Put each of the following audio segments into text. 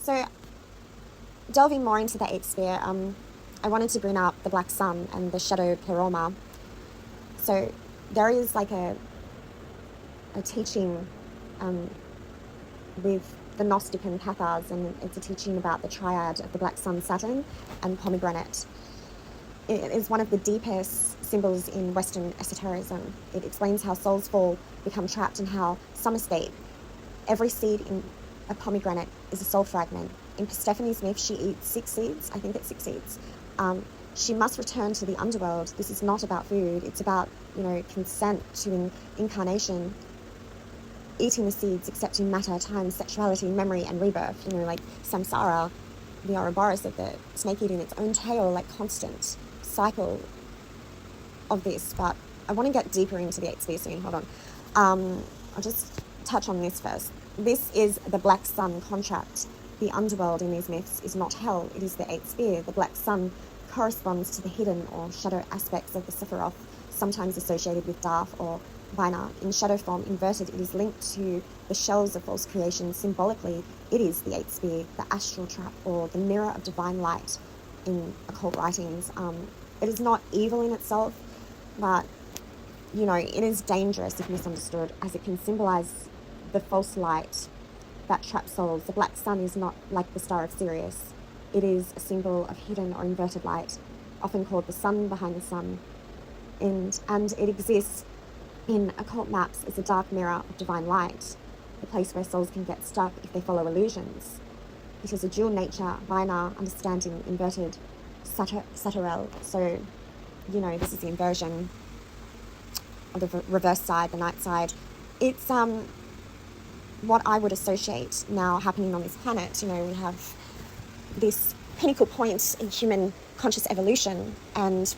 So delving more into the eighth sphere, I wanted to bring up the black sun and the shadow pleroma. So there is like a teaching with the Gnostic and Cathars, and it's a teaching about the triad of the black sun, Saturn, and pomegranate. It is one of the deepest symbols in Western esotericism. It explains how souls fall, become trapped, and how some escape. Every seed in a pomegranate is a soul fragment. In Persephone's myth, she eats 6 seeds. I think it's 6 seeds. She must return to the underworld. This is not about food. It's about, consent to incarnation, eating the seeds, accepting matter, time, sexuality, memory, and rebirth. Like samsara, the Ouroboros of the snake eating its own tail, like constant cycle of this. But I want to get deeper into the eighth sphere soon. Hold on. I'll just touch on this first. This is the black sun contract. The underworld in these myths is not hell, it is the eighth sphere. The black sun corresponds to the hidden or shadow aspects of the Sephiroth, sometimes associated with Darth or Vina. In shadow form, inverted, it is linked to the shells of false creation. Symbolically, it is the eighth sphere, the astral trap, or the mirror of divine light in occult writings. It is not evil in itself, but, it is dangerous if misunderstood, as it can symbolize the false light that traps souls. The black sun is not like the star of Sirius. It is a symbol of hidden or inverted light, often called the sun behind the sun. And it exists in occult maps as a dark mirror of divine light, the place where souls can get stuck if they follow illusions. It is a dual nature, Vina, understanding, inverted, Saturel. So, this is the inversion of the reverse side, the night side. It's what I would associate now happening on this planet. We have this pinnacle point in human conscious evolution, and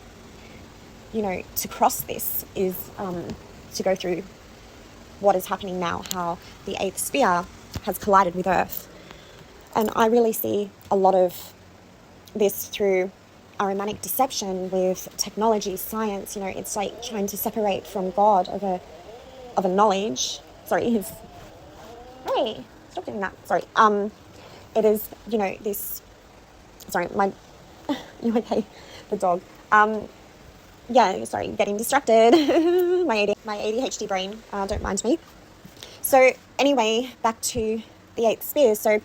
to cross this is to go through what is happening now, how the eighth sphere has collided with Earth. And I really see a lot of this through Ahrimanic deception with technology, science. It's like trying to separate from God of a knowledge. Sorry, hey, stop doing that. Sorry. It is, this. Sorry, you okay? The dog. Getting distracted. my ADHD brain. Don't mind me. So anyway, back to the eighth sphere. So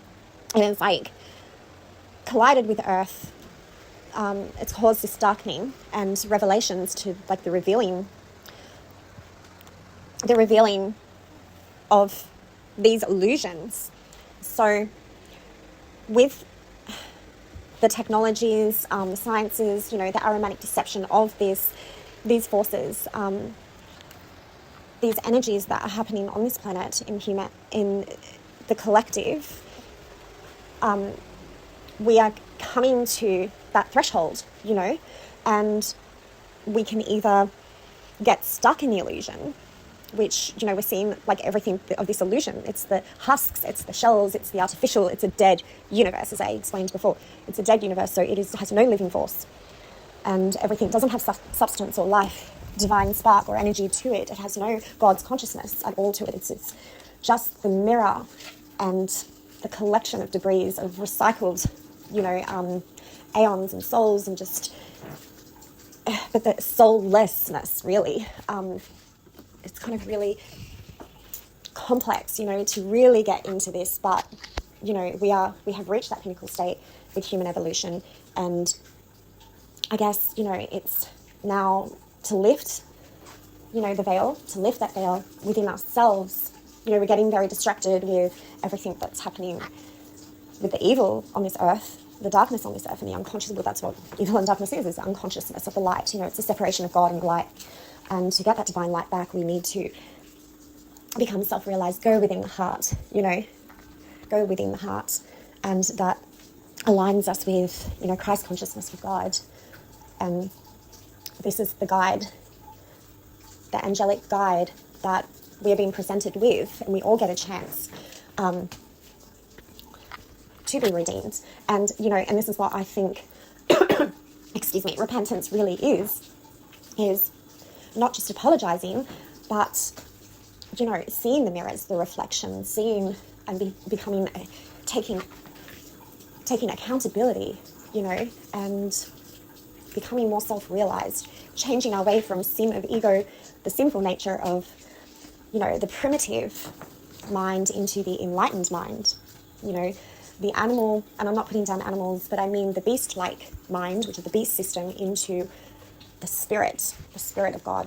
it is like collided with Earth. It's caused this darkening and revelations to like the revealing of these illusions. So with the technologies, the sciences, the Ahrimanic deception of these forces, these energies that are happening on this planet in the collective, we are coming to that threshold, and we can either get stuck in the illusion, which, we're seeing like everything of this illusion. It's the husks, it's the shells, it's the artificial, it's a dead universe, as I explained before. It's a dead universe, so it has no living force. And everything doesn't have substance or life, divine spark or energy to it. It has no God's consciousness at all to it. It's just the mirror and the collection of debris of recycled, aeons and souls, and just, but the soullessness, really. It's kind of really complex, to really get into this, but, we have reached that pinnacle state with human evolution, and I guess, it's now to lift, the veil, to lift that veil within ourselves. We're getting very distracted with everything that's happening with the evil on this earth, the darkness on this earth, and the unconscious. Well, that's what evil and darkness is the unconsciousness of the light. It's a separation of God and light. And to get that divine light back, we need to become self-realized, go within the heart, go within the heart. And that aligns us with, Christ consciousness with God. And this is the guide, the angelic guide that we are being presented with, and we all get a chance to be redeemed. And, and this is what I think, repentance really is not just apologizing, but, seeing the mirrors, the reflections, seeing and becoming, taking taking accountability, and becoming more self-realized, changing our way from sin of ego, the sinful nature of, the primitive mind into the enlightened mind. The animal, and I'm not putting down animals, but I mean the beast-like mind, which is the beast system, into the spirit of God.